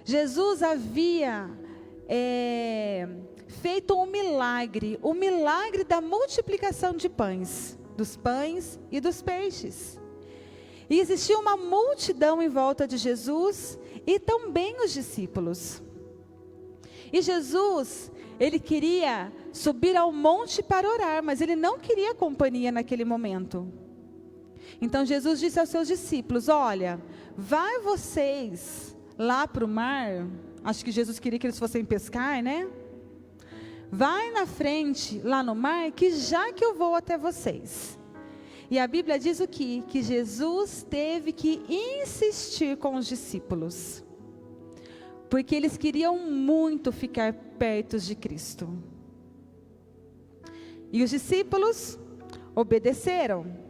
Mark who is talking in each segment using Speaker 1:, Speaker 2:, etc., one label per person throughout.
Speaker 1: Jesus havia feito um milagre, o milagre da multiplicação de pães, dos pães e dos peixes. E existia uma multidão em volta de Jesus e também os discípulos. E Jesus, ele queria subir ao monte para orar, mas ele não queria companhia naquele momento. Então Jesus disse aos seus discípulos: olha, vai vocês lá para o mar. Acho que Jesus queria que eles fossem pescar, né? Vai na frente, lá no mar, que já que eu vou até vocês. E a Bíblia diz o quê? Que Jesus teve que insistir com os discípulos, porque eles queriam muito ficar perto de Cristo. E os discípulos obedeceram.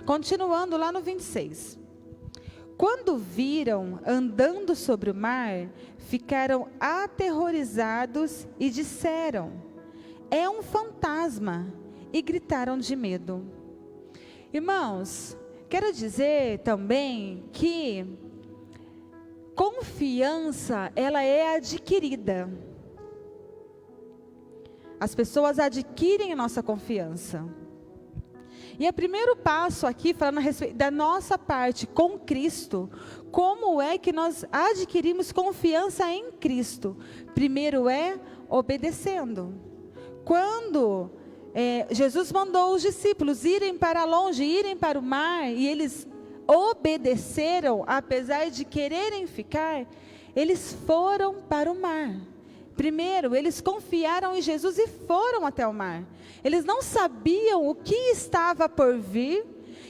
Speaker 1: Continuando lá no 26. Quando viram andando sobre o mar, ficaram aterrorizados e disseram: é um fantasma, e gritaram de medo. Irmãos, quero dizer também que confiança, ela é adquirida. As pessoas adquirem a nossa confiança. E o primeiro passo aqui, falando a respeito da nossa parte com Cristo, como é que nós adquirimos confiança em Cristo? Primeiro é obedecendo. Quando Jesus mandou os discípulos irem para longe, irem para o mar, e eles obedeceram, apesar de quererem ficar, eles foram para o mar. Primeiro, eles confiaram em Jesus e foram até o mar. Eles não sabiam o que estava por vir,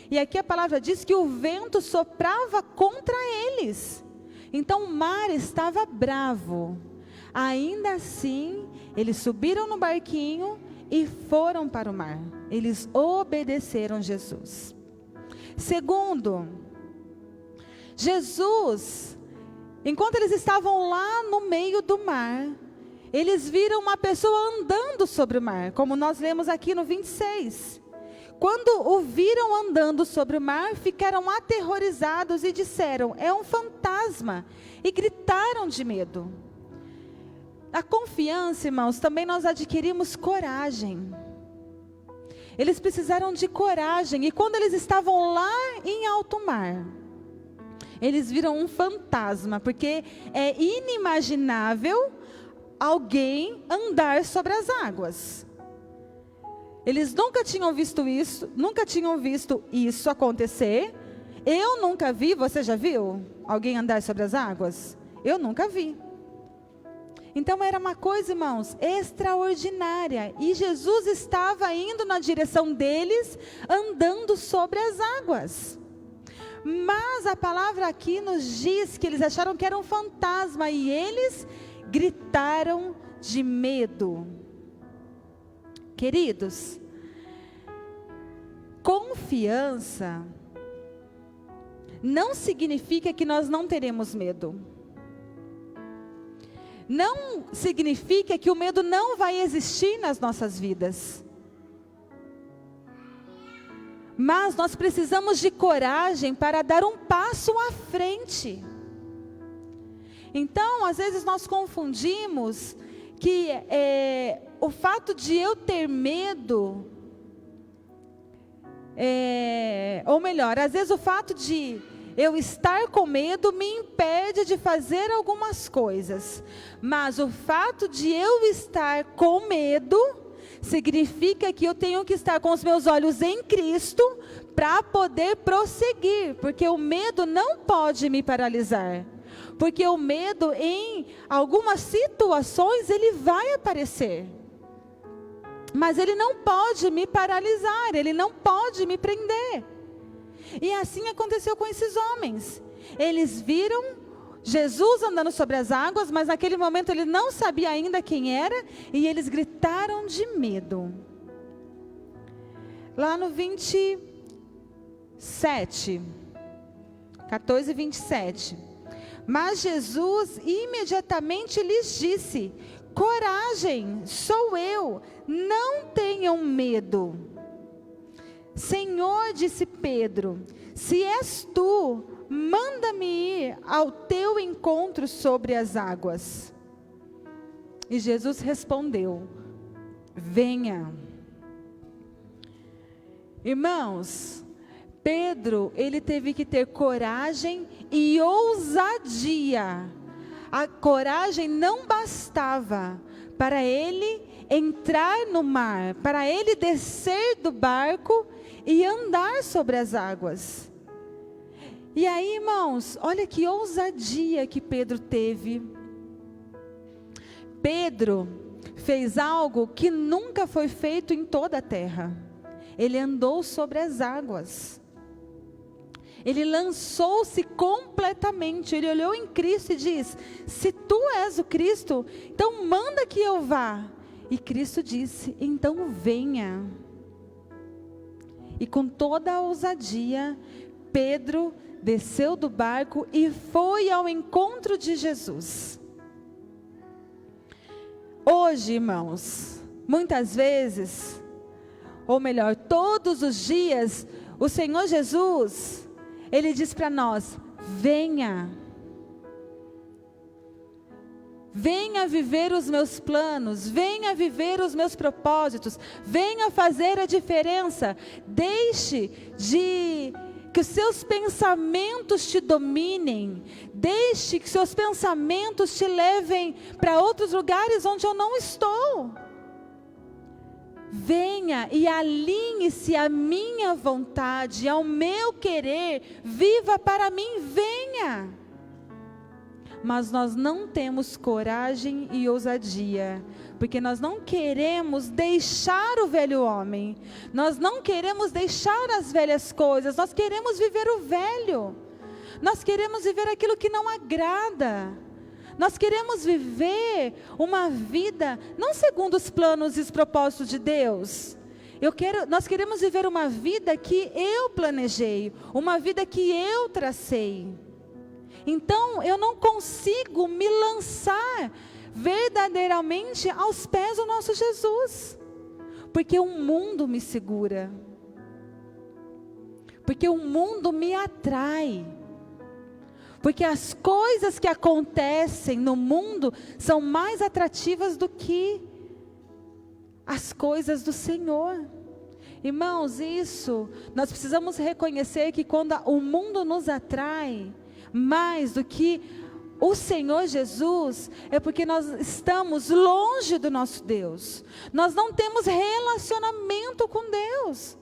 Speaker 1: e aqui a palavra diz que o vento soprava contra eles. Então o mar estava bravo. Ainda assim, eles subiram no barquinho e foram para o mar. Eles obedeceram Jesus. Segundo, Jesus, enquanto eles estavam lá no meio do mar, eles viram uma pessoa andando sobre o mar, como nós lemos aqui no 26. Quando o viram andando sobre o mar, ficaram aterrorizados e disseram: é um fantasma, e gritaram de medo. A confiança, irmãos, também nós adquirimos coragem. Eles precisaram de coragem, e quando eles estavam lá em alto mar, eles viram um fantasma, porque é inimaginável alguém andar sobre as águas. Eles nunca tinham visto isso acontecer. Eu nunca vi. Você já viu alguém andar sobre as águas? Eu nunca vi. Então era uma coisa, irmãos, extraordinária. E Jesus estava indo na direção deles, andando sobre as águas. Mas a palavra aqui nos diz que eles acharam que era um fantasma, e eles gritaram de medo. Queridos, confiança não significa que nós não teremos medo. Não significa que o medo não vai existir nas nossas vidas. Mas nós precisamos de coragem para dar um passo à frente. Então, às vezes nós confundimos que o fato de eu ter medo, ou melhor, às vezes o fato de eu estar com medo me impede de fazer algumas coisas. Mas o fato de eu estar com medo significa que eu tenho que estar com os meus olhos em Cristo para poder prosseguir, porque o medo não pode me paralisar. Porque o medo, em algumas situações, ele vai aparecer. Mas ele não pode me paralisar, ele não pode me prender. E assim aconteceu com esses homens. Eles viram Jesus andando sobre as águas, mas naquele momento ele não sabia ainda quem era, e eles gritaram de medo. Lá no 27, 14 e 27. Mas Jesus imediatamente lhes disse: coragem, sou eu, não tenham medo. Senhor, disse Pedro, se és tu, manda-me ir ao teu encontro sobre as águas. E Jesus respondeu: venha. Irmãos, Pedro, ele teve que ter coragem e ousadia. A coragem não bastava para ele entrar no mar, para ele descer do barco e andar sobre as águas. E aí, irmãos, olha que ousadia que Pedro teve. Pedro fez algo que nunca foi feito em toda a terra. Ele andou sobre as águas. Ele lançou-se completamente. Ele olhou em Cristo e diz: se tu és o Cristo, então manda que eu vá. E Cristo disse: então venha. E com toda a ousadia, Pedro desceu do barco e foi ao encontro de Jesus. Hoje, irmãos, muitas vezes, ou melhor, todos os dias, o Senhor Jesus, Ele diz para nós: venha. Venha viver os meus planos, venha viver os meus propósitos, venha fazer a diferença. Deixe que os seus pensamentos te dominem, deixe que seus pensamentos te levem para outros lugares onde eu não estou. Venha e alinhe-se à minha vontade, ao meu querer, viva para mim, venha. Mas nós não temos coragem e ousadia, porque nós não queremos deixar o velho homem, nós não queremos deixar as velhas coisas, nós queremos viver o velho, nós queremos viver aquilo que não agrada, nós queremos viver uma vida, não segundo os planos e os propósitos de Deus. Nós queremos viver uma vida que eu planejei, uma vida que eu tracei. Então, eu não consigo me lançar verdadeiramente aos pés do nosso Jesus, porque o mundo me segura, porque o mundo me atrai, porque as coisas que acontecem no mundo são mais atrativas do que as coisas do Senhor. Irmãos, nós precisamos reconhecer que quando o mundo nos atrai, mais do que o Senhor Jesus, é porque nós estamos longe do nosso Deus, nós não temos relacionamento com Deus,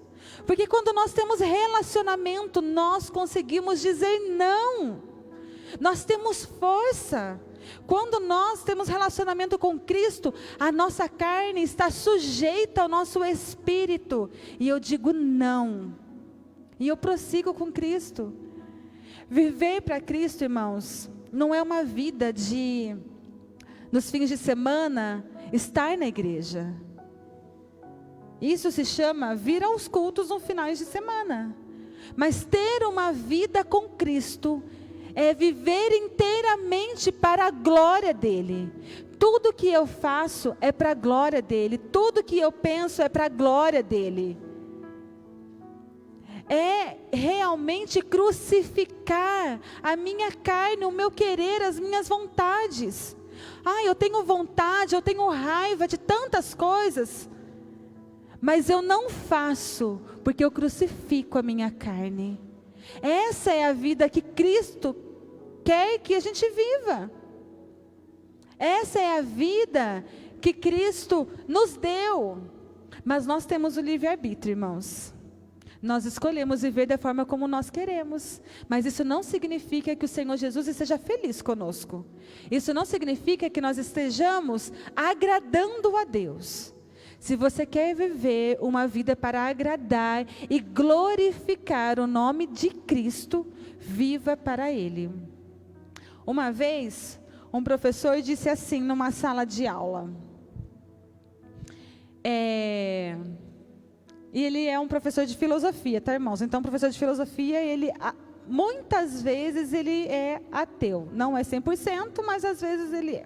Speaker 1: porque quando nós temos relacionamento, nós conseguimos dizer não, nós temos força. Quando nós temos relacionamento com Cristo, a nossa carne está sujeita ao nosso espírito, e eu digo não, e eu prossigo com Cristo. Viver para Cristo, irmãos, não é uma vida nos fins de semana, estar na igreja. Isso se chama vir aos cultos nos finais de semana. Mas ter uma vida com Cristo é viver inteiramente para a glória dEle. Tudo que eu faço é para a glória dEle. Tudo que eu penso é para a glória dEle. É realmente crucificar a minha carne, o meu querer, as minhas vontades. Eu tenho vontade, eu tenho raiva de tantas coisas, mas eu não faço, porque eu crucifico a minha carne. Essa é a vida que Cristo quer que a gente viva. Essa é a vida que Cristo nos deu. Mas nós temos o livre-arbítrio, irmãos. Nós escolhemos viver da forma como nós queremos, mas isso não significa que o Senhor Jesus esteja feliz conosco. Isso não significa que nós estejamos agradando a Deus. Se você quer viver uma vida para agradar e glorificar o nome de Cristo, viva para Ele. Uma vez, um professor disse assim numa sala de aula. E ele é um professor de filosofia, tá, irmãos? Então, professor de filosofia, muitas vezes ele é ateu. Não é 100%, mas às vezes ele é.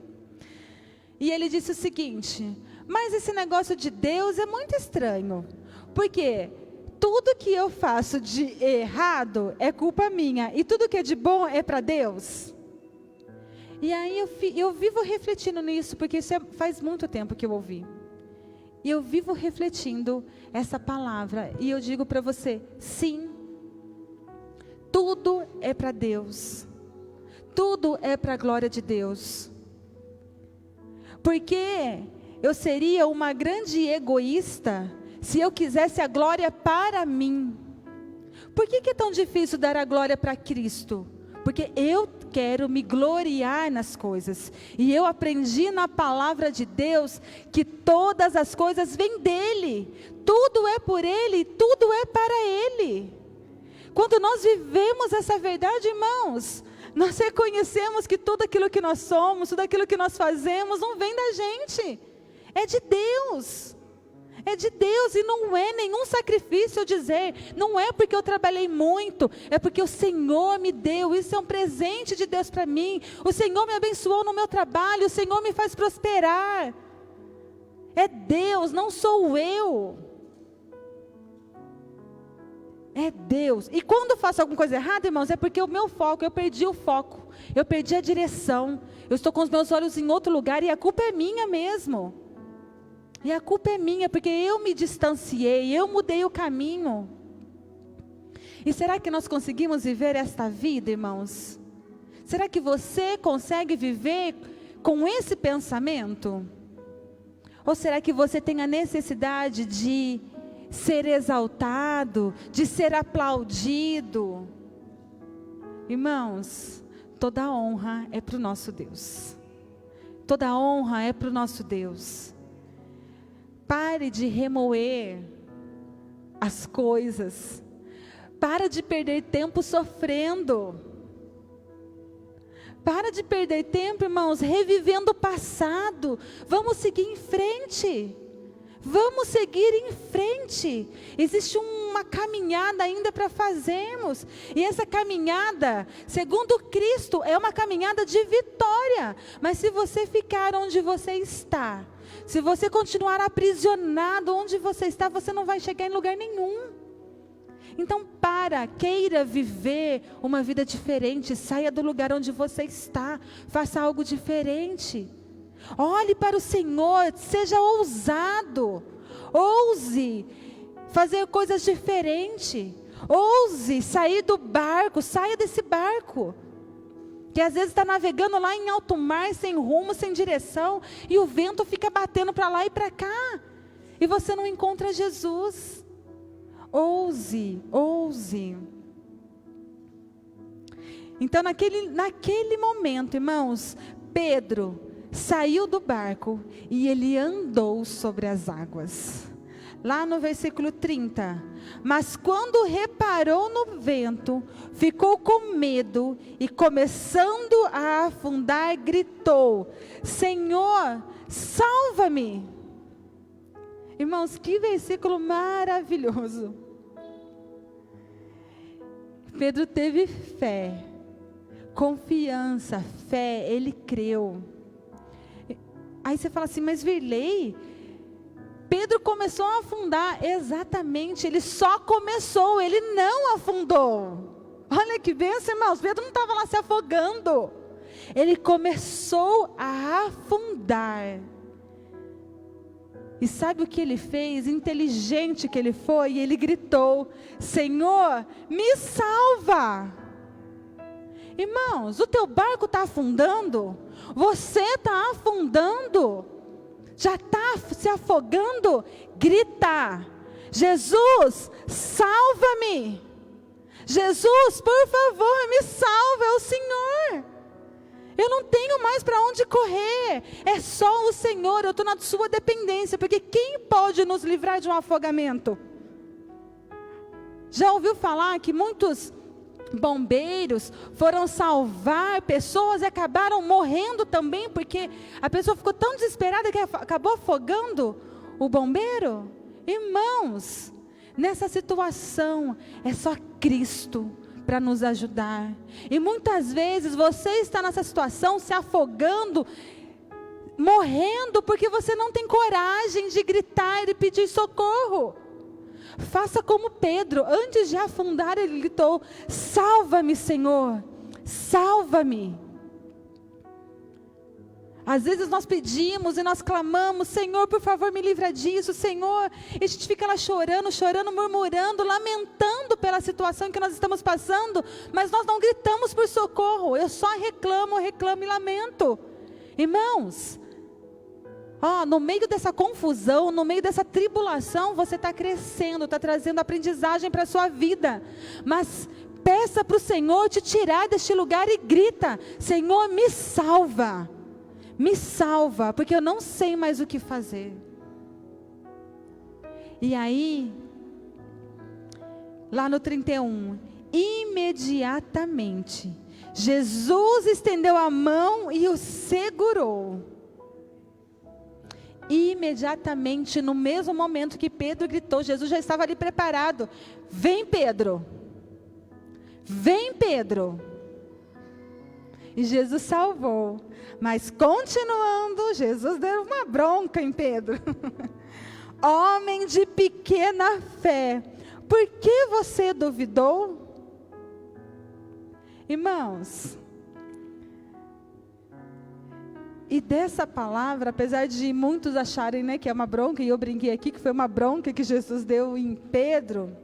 Speaker 1: E ele disse o seguinte: mas esse negócio de Deus é muito estranho. Porque tudo que eu faço de errado é culpa minha, e tudo que é de bom é para Deus? E aí eu vivo refletindo nisso, porque isso faz muito tempo que eu ouvi. E eu vivo refletindo essa palavra, e eu digo para você, sim, tudo é para Deus, tudo é para a glória de Deus. Porque eu seria uma grande egoísta se eu quisesse a glória para mim. Por que é tão difícil dar a glória para Cristo? Porque eu quero me gloriar nas coisas. E eu aprendi na palavra de Deus que todas as coisas vêm dEle. Tudo é por Ele, tudo é para Ele. Quando nós vivemos essa verdade, irmãos, nós reconhecemos que tudo aquilo que nós somos, tudo aquilo que nós fazemos, não vem da gente. É de Deus. É de Deus, e não é nenhum sacrifício eu dizer, não é porque eu trabalhei muito, é porque o Senhor me deu, isso é um presente de Deus para mim, o Senhor me abençoou no meu trabalho, o Senhor me faz prosperar, é Deus, não sou eu, é Deus. E quando eu faço alguma coisa errada, irmãos, é porque o meu foco, eu perdi o foco, eu perdi a direção, eu estou com os meus olhos em outro lugar, e a culpa é minha mesmo. E a culpa é minha, porque eu me distanciei, eu mudei o caminho. E será que nós conseguimos viver esta vida, irmãos? Será que você consegue viver com esse pensamento? Ou será que você tem a necessidade de ser exaltado, de ser aplaudido? Irmãos, toda honra é para o nosso Deus. Toda honra é para o nosso Deus. Pare de remoer as coisas. Para de perder tempo sofrendo. Para de perder tempo, irmãos, revivendo o passado. Vamos seguir em frente. Vamos seguir em frente. Existe uma caminhada ainda para fazermos. E essa caminhada, segundo Cristo, é uma caminhada de vitória. Mas se você ficar onde você está, se você continuar aprisionado onde você está, você não vai chegar em lugar nenhum. Então queira viver uma vida diferente, saia do lugar onde você está, faça algo diferente. Olhe para o Senhor, seja ousado, ouse fazer coisas diferentes, ouse sair do barco, saia desse barco. Que às vezes está navegando lá em alto mar, sem rumo, sem direção, e o vento fica batendo para lá e para cá, e você não encontra Jesus. Ouse, ouse. Então naquele momento, irmãos, Pedro saiu do barco e ele andou sobre as águas. Lá no versículo 30, mas quando reparou no vento, ficou com medo e começando a afundar, gritou: Senhor, salva-me. Irmãos, que versículo maravilhoso. Pedro teve fé, confiança, fé, ele creu. Aí você fala assim, mas Virley, Pedro começou a afundar. Exatamente, ele só começou, ele não afundou. Olha que bênção, irmãos, Pedro não estava lá se afogando. Ele começou a afundar. E sabe o que ele fez? Inteligente que ele foi, e ele gritou: Senhor, me salva. Irmãos, o teu barco está afundando, você está afundando, já está se afogando, grita: Jesus, salva-me, Jesus, por favor, me salva, é o Senhor, eu não tenho mais para onde correr, é só o Senhor, eu estou na sua dependência, porque quem pode nos livrar de um afogamento? Já ouviu falar que muitos bombeiros foram salvar pessoas e acabaram morrendo também, porque a pessoa ficou tão desesperada que acabou afogando o bombeiro? Irmãos, nessa situação é só Cristo para nos ajudar. E muitas vezes você está nessa situação se afogando, morrendo, porque você não tem coragem de gritar e pedir socorro. Faça como Pedro, antes de afundar, ele gritou: salva-me, Senhor, salva-me. Às vezes nós pedimos e nós clamamos: Senhor, por favor, me livra disso, Senhor. E a gente fica lá chorando, murmurando, lamentando pela situação que nós estamos passando, mas nós não gritamos por socorro. Eu só reclamo e lamento. Irmãos, no meio dessa confusão, no meio dessa tribulação, você está crescendo, está trazendo aprendizagem para a sua vida. Mas peça para o Senhor te tirar deste lugar e grita: Senhor, me salva. Me salva, porque eu não sei mais o que fazer. E aí, lá no 31, imediatamente, Jesus estendeu a mão e o segurou. Imediatamente, no mesmo momento que Pedro gritou, Jesus já estava ali preparado. Vem, Pedro. Vem, Pedro. E Jesus salvou. Mas continuando, Jesus deu uma bronca em Pedro. Homem de pequena fé, por que você duvidou? Irmãos, e dessa palavra, apesar de muitos acharem, que é uma bronca, e eu brinquei aqui que foi uma bronca que Jesus deu em Pedro,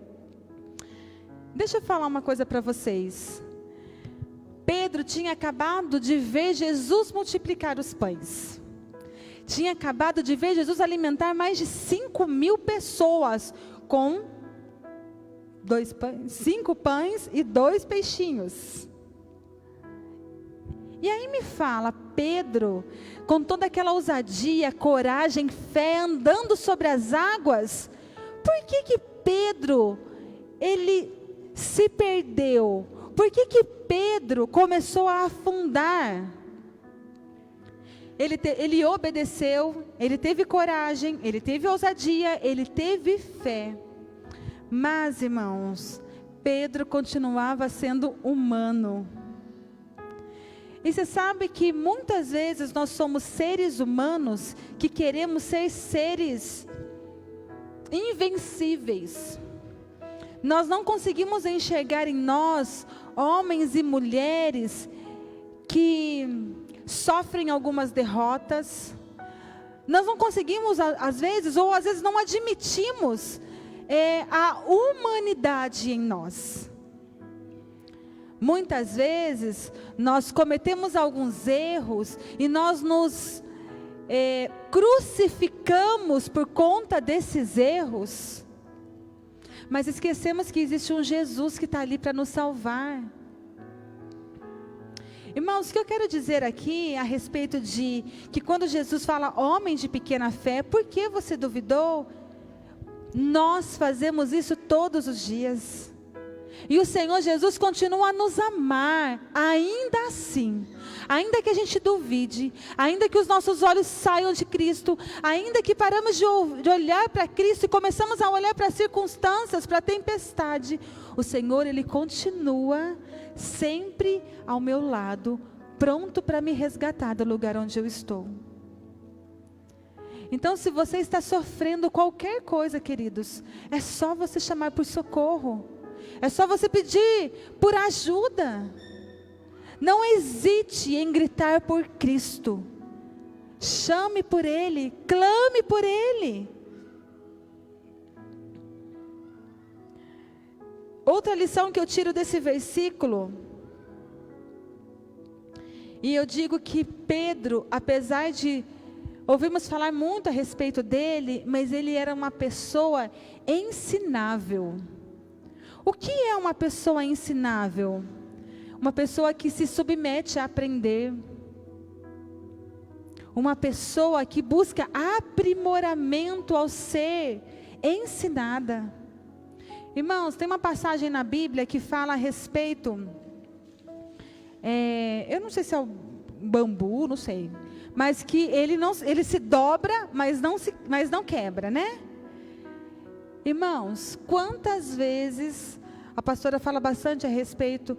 Speaker 1: deixa eu falar uma coisa para vocês. Pedro tinha acabado de ver Jesus multiplicar os pães. Tinha acabado de ver Jesus alimentar mais de 5.000 pessoas com 5 pães e 2 peixinhos. E aí me fala, Pedro, com toda aquela ousadia, coragem, fé, andando sobre as águas, por que Pedro, ele se perdeu? Por que Pedro começou a afundar? Ele obedeceu, ele teve coragem, ele teve ousadia, ele teve fé. Mas, irmãos, Pedro continuava sendo humano. E você sabe que muitas vezes nós somos seres humanos que queremos ser seres invencíveis. Nós não conseguimos enxergar em nós homens e mulheres que sofrem algumas derrotas. Nós não conseguimos, às vezes não admitimos a humanidade em nós. Muitas vezes nós cometemos alguns erros e nós nos crucificamos por conta desses erros. Mas esquecemos que existe um Jesus que está ali para nos salvar. Irmãos, o que eu quero dizer aqui a respeito de que quando Jesus fala homem de pequena fé, por que você duvidou? Nós fazemos isso todos os dias. E o Senhor Jesus continua a nos amar, ainda assim. Ainda que a gente duvide, ainda que os nossos olhos saiam de Cristo, ainda que paramos de olhar para Cristo e começamos a olhar para as circunstâncias, para a tempestade, o Senhor, Ele continua sempre ao meu lado, pronto para me resgatar do lugar onde eu estou. Então, se você está sofrendo qualquer coisa, queridos, é só você chamar por socorro, é só você pedir por ajuda. Não hesite em gritar por Cristo. Chame por Ele, clame por Ele. Outra lição que eu tiro desse versículo, e eu digo que Pedro, apesar de ouvirmos falar muito a respeito dele, mas ele era uma pessoa ensinável. O que é uma pessoa ensinável? Uma pessoa que se submete a aprender. Uma pessoa que busca aprimoramento ao ser ensinada. Irmãos, tem uma passagem na Bíblia que fala a respeito, eu não sei se é o bambu, não sei, mas que ele se dobra, mas não quebra, né? Irmãos, quantas vezes, a pastora fala bastante a respeito,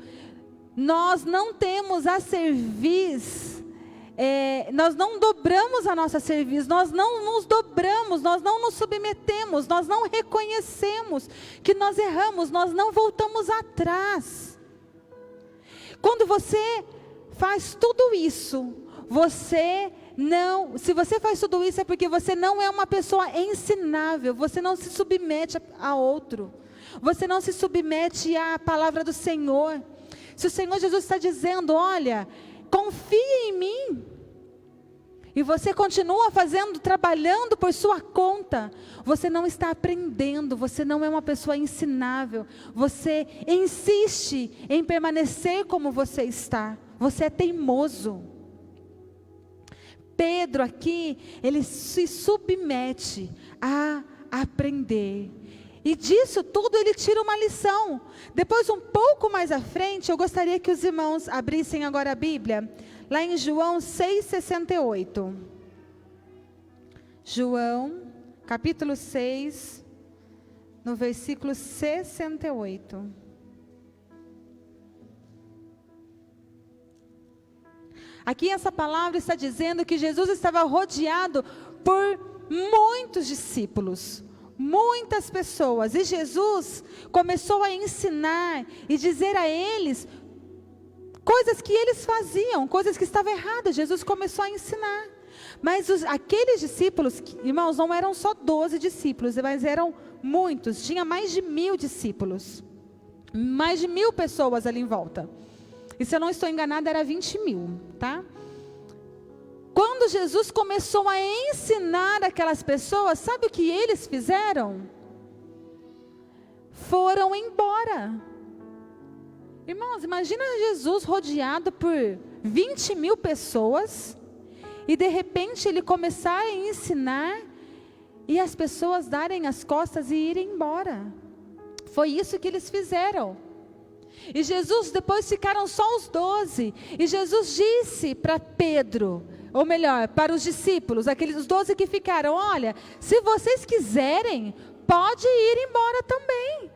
Speaker 1: nós não temos a cerviz nós não dobramos a nossa serviço, nós não nos dobramos, nós não nos submetemos, nós não reconhecemos que nós erramos, nós não voltamos atrás. Quando você faz tudo isso, se você faz tudo isso é porque você não é uma pessoa ensinável, você não se submete a outro, você não se submete à palavra do Senhor. Se o Senhor Jesus está dizendo, olha, confie em mim, e você continua trabalhando por sua conta, você não está aprendendo, você não é uma pessoa ensinável, você insiste em permanecer como você está, você é teimoso. Pedro aqui, ele se submete a aprender. E disso tudo ele tira uma lição. Depois, um pouco mais à frente, eu gostaria que os irmãos abrissem agora a Bíblia, lá em João 6,68. João, capítulo 6, no versículo 68. Aqui essa palavra está dizendo que Jesus estava rodeado por muitos discípulos, muitas pessoas, e Jesus começou a ensinar e dizer a eles coisas que eles faziam, coisas que estavam erradas. Jesus começou a ensinar, mas aqueles discípulos, irmãos, não eram só 12 discípulos, mas eram muitos, tinha mais de 1000 discípulos, mais de 1000 pessoas ali em volta. E se eu não estou enganada, era 20.000, tá? Quando Jesus começou a ensinar aquelas pessoas, sabe o que eles fizeram? Foram embora. Irmãos, imagina Jesus rodeado por 20.000 pessoas, e de repente ele começar a ensinar, e as pessoas darem as costas e irem embora. Foi isso que eles fizeram. E Jesus, depois ficaram só os 12, e Jesus disse para Pedro, ou melhor, para os discípulos, os 12 que ficaram, olha, se vocês quiserem, pode ir embora também.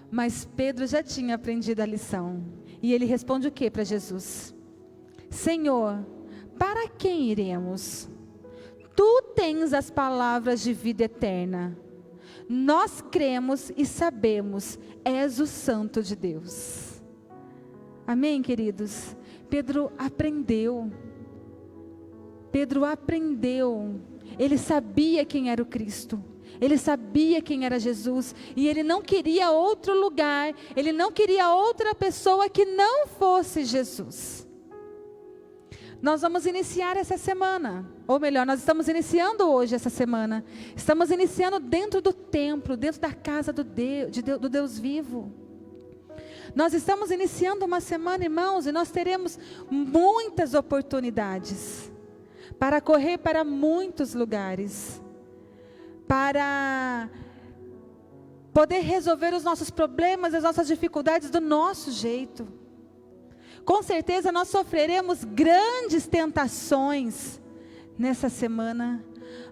Speaker 1: Mas Pedro já tinha aprendido a lição, e ele responde o que para Jesus? Senhor, para quem iremos? Tu tens as palavras de vida eterna. Nós cremos e sabemos, és o Santo de Deus. Amém, queridos? Pedro aprendeu, ele sabia quem era o Cristo, ele sabia quem era Jesus, e ele não queria outro lugar, ele não queria outra pessoa que não fosse Jesus. Nós vamos iniciar essa semana, ou melhor, nós estamos iniciando hoje essa semana, estamos iniciando dentro do templo, dentro da casa do Deus vivo. Nós estamos iniciando uma semana, irmãos, e nós teremos muitas oportunidades para correr para muitos lugares, para poder resolver os nossos problemas, as nossas dificuldades do nosso jeito. Com certeza nós sofreremos grandes tentações nessa semana,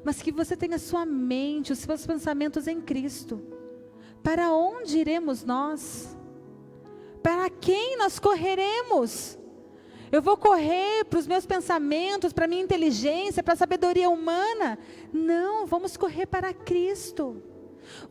Speaker 1: mas que você tenha sua mente, os seus pensamentos em Cristo. Para onde iremos nós? Para quem nós correremos? Eu vou correr para os meus pensamentos, para a minha inteligência, para a sabedoria humana? Não, vamos correr para Cristo.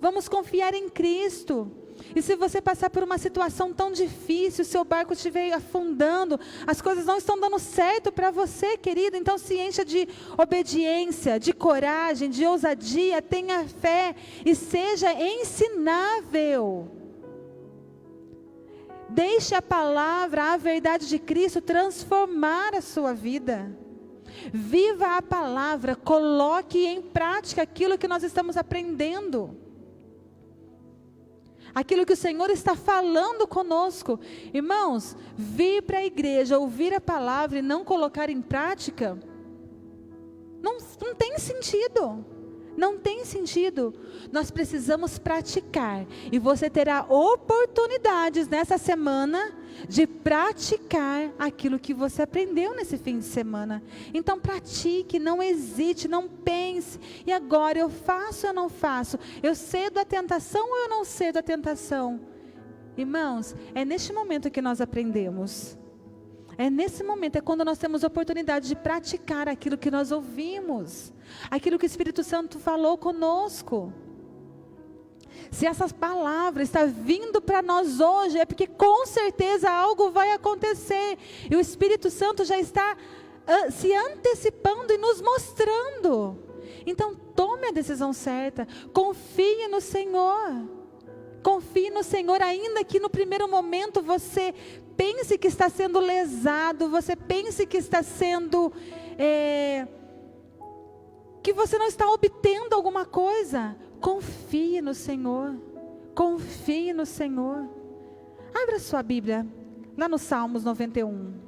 Speaker 1: Vamos confiar em Cristo. E se você passar por uma situação tão difícil, o seu barco estiver afundando, as coisas não estão dando certo para você, querido, então se encha de obediência, de coragem, de ousadia, tenha fé e seja ensinável. Deixe a palavra, a verdade de Cristo transformar a sua vida. Viva a palavra, coloque em prática aquilo que nós estamos aprendendo. Aquilo que o Senhor está falando conosco. Irmãos, vir para a igreja, ouvir a palavra e não colocar em prática, não tem sentido. Não tem sentido. Nós precisamos praticar. E você terá oportunidades nessa semana de praticar aquilo que você aprendeu nesse fim de semana. Então pratique, não hesite, não pense. E agora, eu faço ou eu não faço? Eu cedo à tentação ou eu não cedo à tentação? Irmãos, é neste momento que nós aprendemos. É nesse momento, é quando nós temos a oportunidade de praticar aquilo que nós ouvimos, aquilo que o Espírito Santo falou conosco. Se essas palavras estão vindo para nós hoje, é porque com certeza algo vai acontecer, e o Espírito Santo já está se antecipando e nos mostrando. Então tome a decisão certa, confie no Senhor, ainda que no primeiro momento você pense que está sendo lesado, você pense que está sendo, que você não está obtendo alguma coisa. Confie no Senhor, confie no Senhor. Abra sua Bíblia, lá no Salmos 91.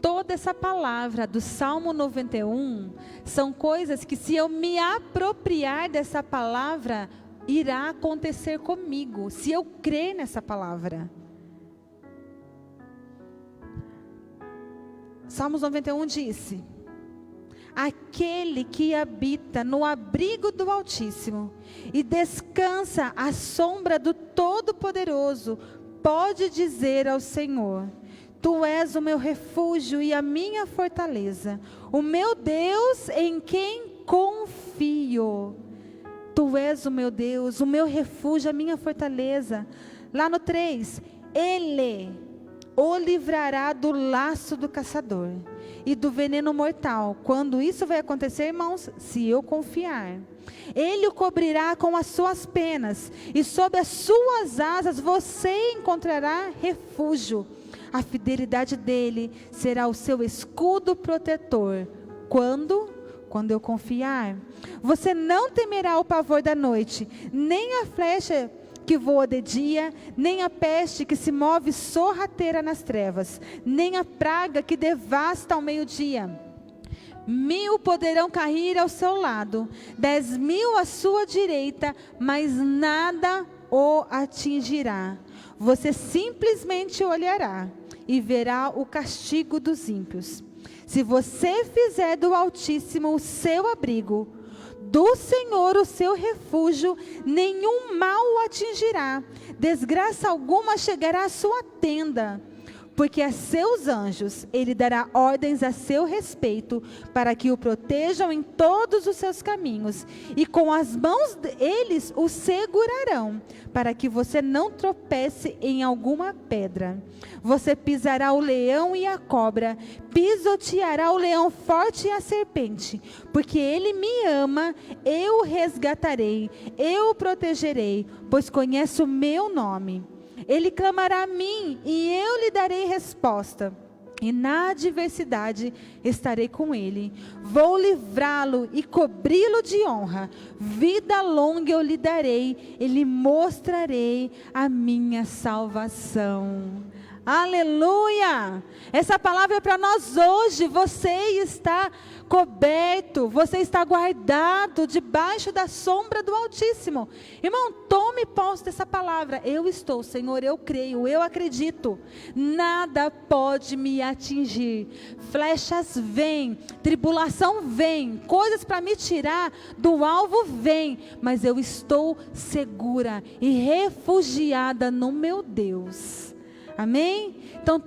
Speaker 1: Toda essa palavra do Salmo 91 são coisas que, se eu me apropriar dessa palavra, irá acontecer comigo, se eu crer nessa palavra. Salmos 91 disse: aquele que habita no abrigo do Altíssimo e descansa à sombra do Todo-Poderoso, pode dizer ao Senhor: Tu és o meu refúgio e a minha fortaleza, o meu Deus em quem confio. Tu és o meu Deus, o meu refúgio, a minha fortaleza. Lá no 3, Ele o livrará do laço do caçador e do veneno mortal. Quando isso vai acontecer, irmãos? Se eu confiar. Ele o cobrirá com as suas penas, e sob as suas asas você encontrará refúgio. A fidelidade dele será o seu escudo protetor. Quando eu confiar. Você não temerá o pavor da noite, nem a flecha que voa de dia, nem a peste que se move sorrateira nas trevas, nem a praga que devasta ao meio-dia. 1000 poderão cair ao seu lado, 10.000 à sua direita, mas nada o atingirá. Você simplesmente olhará e verá o castigo dos ímpios. Se você fizer do Altíssimo o seu abrigo, do Senhor o seu refúgio, nenhum mal o atingirá, desgraça alguma chegará à sua tenda. Porque a seus anjos ele dará ordens a seu respeito, para que o protejam em todos os seus caminhos, e com as mãos eles o segurarão, para que você não tropece em alguma pedra. Você pisará o leão e a cobra, pisoteará o leão forte e a serpente. Porque ele me ama, eu o resgatarei, eu o protegerei, pois conhece o meu nome. Ele clamará a mim e eu lhe darei resposta. E na adversidade estarei com ele. Vou livrá-lo e cobri-lo de honra. Vida longa eu lhe darei e lhe mostrarei a minha salvação. Aleluia! Essa palavra é para nós hoje. Você está coberto, você está guardado debaixo da sombra do Altíssimo. Irmão, tome posse dessa palavra. Eu estou, Senhor, eu creio, eu acredito. Nada pode me atingir. Flechas vêm, tribulação vem, coisas para me tirar do alvo vem, mas eu estou segura e refugiada no meu Deus. Amém? Então